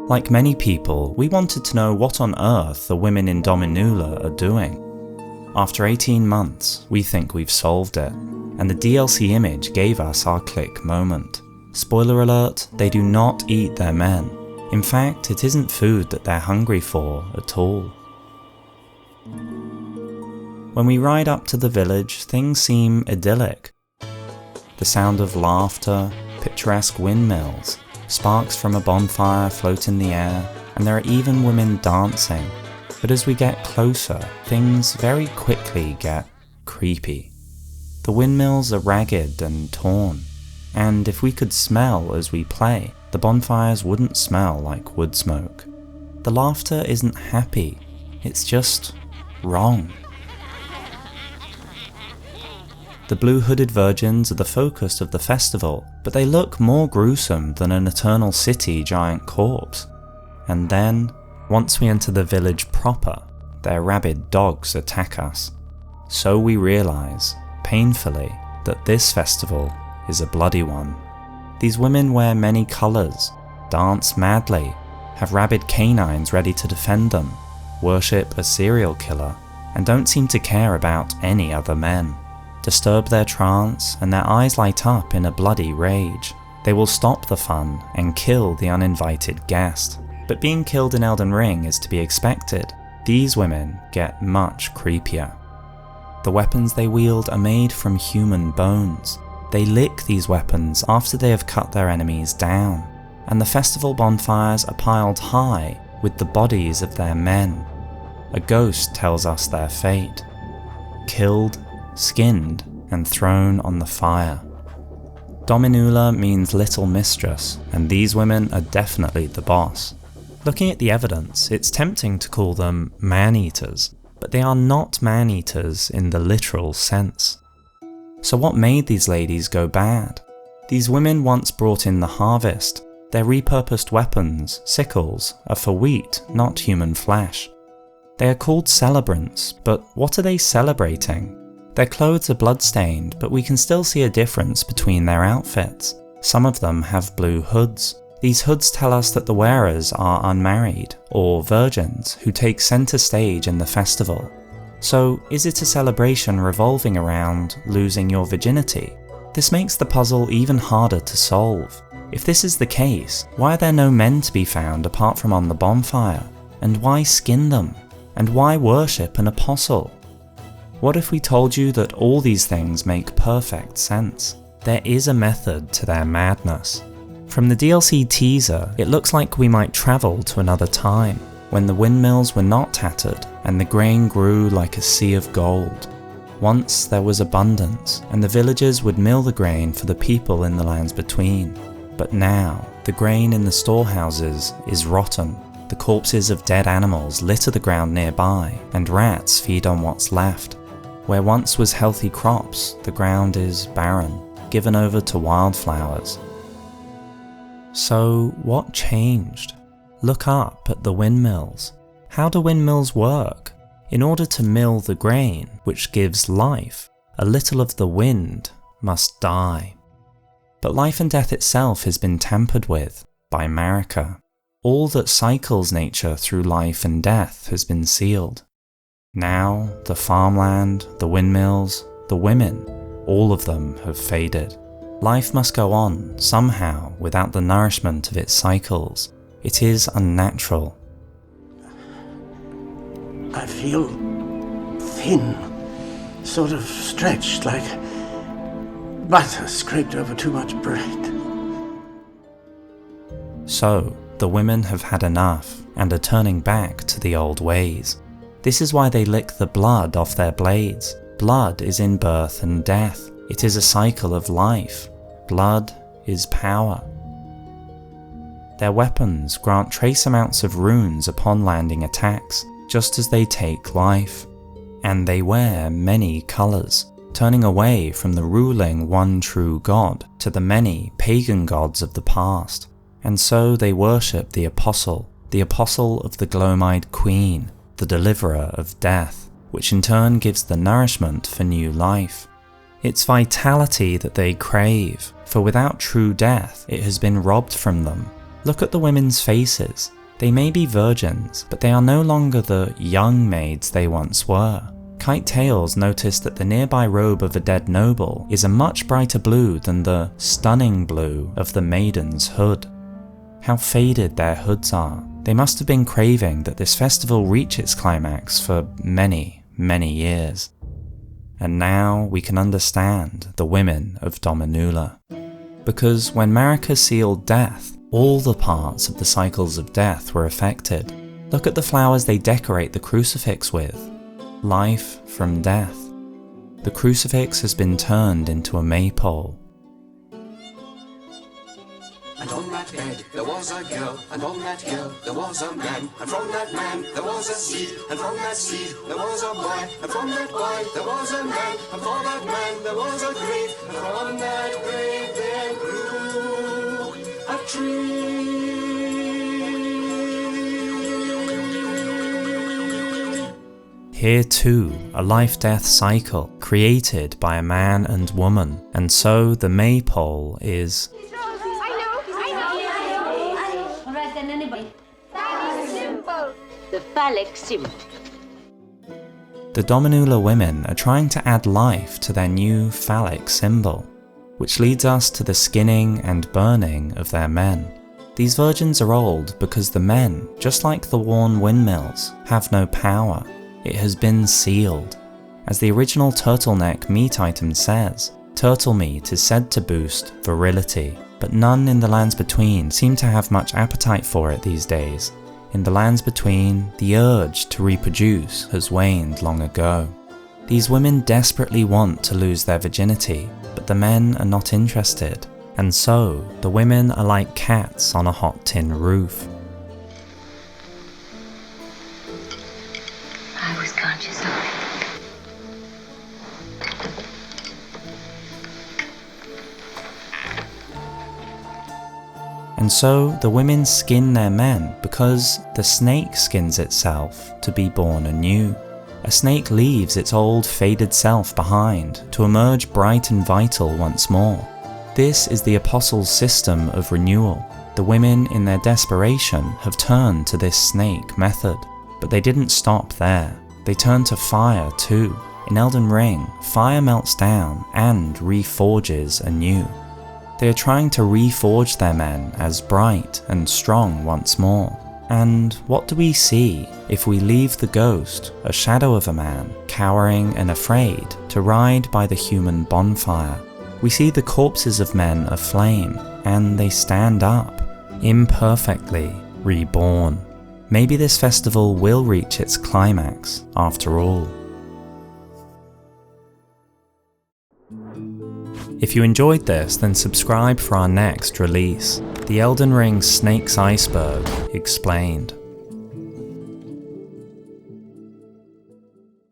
Like many people, we wanted to know what on earth the women in Dominula are doing. After 18 months, we think we've solved it, and the DLC image gave us our click moment. Spoiler alert, they do not eat their men. In fact, it isn't food that they're hungry for at all. When we ride up to the village, things seem idyllic. The sound of laughter, picturesque windmills, sparks from a bonfire float in the air, and there are even women dancing. But as we get closer, things very quickly get creepy. The windmills are ragged and torn, and if we could smell as we play, the bonfires wouldn't smell like wood smoke. The laughter isn't happy, it's just wrong. The blue-hooded virgins are the focus of the festival, but they look more gruesome than an Eternal City giant corpse. And then, once we enter the village proper, their rabid dogs attack us. So we realise, painfully, that this festival is a bloody one. These women wear many colours, dance madly, have rabid canines ready to defend them, worship a serial killer, and don't seem to care about any other men. Disturb their trance, and their eyes light up in a bloody rage. They will stop the fun and kill the uninvited guest. But being killed in Elden Ring is to be expected. These women get much creepier. The weapons they wield are made from human bones. They lick these weapons after they have cut their enemies down, and the festival bonfires are piled high with the bodies of their men. A ghost tells us their fate. Killed, skinned, and thrown on the fire. Dominula means little mistress, and these women are definitely the boss. Looking at the evidence, it's tempting to call them man-eaters, but they are not man-eaters in the literal sense. So what made these ladies go bad? These women once brought in the harvest. Their repurposed weapons, sickles, are for wheat, not human flesh. They are called celebrants, but what are they celebrating? Their clothes are bloodstained, but we can still see a difference between their outfits. Some of them have blue hoods. These hoods tell us that the wearers are unmarried, or virgins, who take center stage in the festival. So, is it a celebration revolving around losing your virginity? This makes the puzzle even harder to solve. If this is the case, why are there no men to be found apart from on the bonfire? And why skin them? And why worship an apostle? What if we told you that all these things make perfect sense? There is a method to their madness. From the DLC teaser, it looks like we might travel to another time, when the windmills were not tattered and the grain grew like a sea of gold. Once there was abundance, and the villagers would mill the grain for the people in the lands between. But now, the grain in the storehouses is rotten. The corpses of dead animals litter the ground nearby, and rats feed on what's left. Where once was healthy crops, the ground is barren, given over to wildflowers. So what changed? Look up at the windmills. How do windmills work? In order to mill the grain, which gives life, a little of the wind must die. But life and death itself has been tampered with by Marika. All that cycles nature through life and death has been sealed. Now, the farmland, the windmills, the women, all of them have faded. Life must go on, somehow, without the nourishment of its cycles. It is unnatural. I feel thin, sort of stretched, like butter scraped over too much bread. So, the women have had enough, and are turning back to the old ways. This is why they lick the blood off their blades. Blood is in birth and death. It is a cycle of life. Blood is power. Their weapons grant trace amounts of runes upon landing attacks, just as they take life. And they wear many colours, turning away from the ruling one true god to the many pagan gods of the past. And so they worship the apostle of the glow-eyed queen, the deliverer of death, which in turn gives the nourishment for new life. It's vitality that they crave, for without true death it has been robbed from them. Look at the women's faces. They may be virgins, but they are no longer the young maids they once were. Kite Tails noticed that the nearby robe of a dead noble is a much brighter blue than the stunning blue of the maiden's hood. How faded their hoods are. They must have been craving that this festival reach its climax for many, many years. And now we can understand the women of Dominula. Because when Marika sealed death, all the parts of the cycles of death were affected. Look at the flowers they decorate the crucifix with. Life from death. The crucifix has been turned into a maypole. And on that bed there was a girl, and on that girl there was a man, and from that man there was a seed, and from that seed there was a boy, and from that boy there was a man, and for that man there was a grave, and from that grave there grew a tree. Here too, a life-death cycle created by a man and woman, and so the maypole is the phallic symbol. The Dominula women are trying to add life to their new phallic symbol, which leads us to the skinning and burning of their men. These virgins are old because the men, just like the worn windmills, have no power. It has been sealed. As the original turtleneck meat item says, turtle meat is said to boost virility, but none in the lands between seem to have much appetite for it these days. In the lands between, the urge to reproduce has waned long ago. These women desperately want to lose their virginity, but the men are not interested, and so the women are like cats on a hot tin roof. I was conscious of it. And so the women skin their men because the snake skins itself to be born anew. A snake leaves its old faded self behind to emerge bright and vital once more. This is the apostles' system of renewal. The women in their desperation have turned to this snake method. But they didn't stop there. They turned to fire too. In Elden Ring, fire melts down and reforges anew. They are trying to reforge their men as bright and strong once more. And what do we see if we leave the ghost, a shadow of a man, cowering and afraid to ride by the human bonfire? We see the corpses of men aflame, and they stand up, imperfectly reborn. Maybe this festival will reach its climax after all. If you enjoyed this, then subscribe for our next release, The Elden Ring Snake's Iceberg Explained.